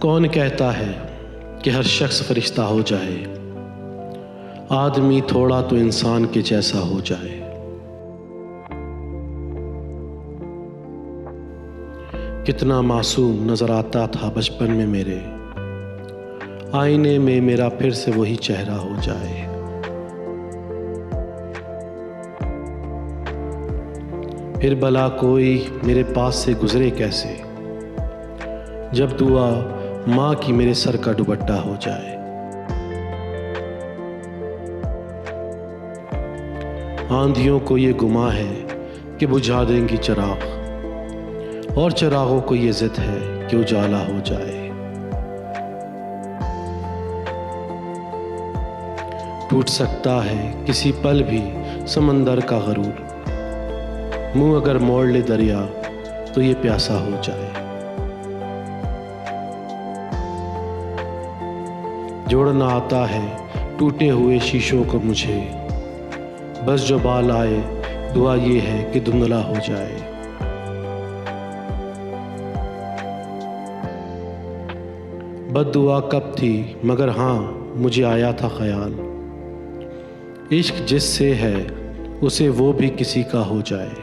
कौन कहता है कि हर शख्स फरिश्ता हो जाए, आदमी थोड़ा तो इंसान के जैसा हो जाए। कितना मासूम नजर आता था बचपन में मेरे, आईने में मेरा फिर से वही चेहरा हो जाए। फिर भला कोई मेरे पास से गुजरे कैसे, जब दुआ माँ की मेरे सर का दुपट्टा हो जाए। आंधियों को ये गुमा है कि बुझा देंगी चिराग, और चिरागों को ये जिद है कि उजाला हो जाए। टूट सकता है किसी पल भी समंदर का गरूर, मुंह अगर मोड़ ले दरिया तो ये प्यासा हो जाए। जोड़ना आता है टूटे हुए शीशों को मुझे, बस जो बाल आए दुआ ये है कि धुंधला हो जाए। बद्दुआ कब थी मगर हाँ मुझे आया था ख्याल, इश्क जिससे है उसे वो भी किसी का हो जाए।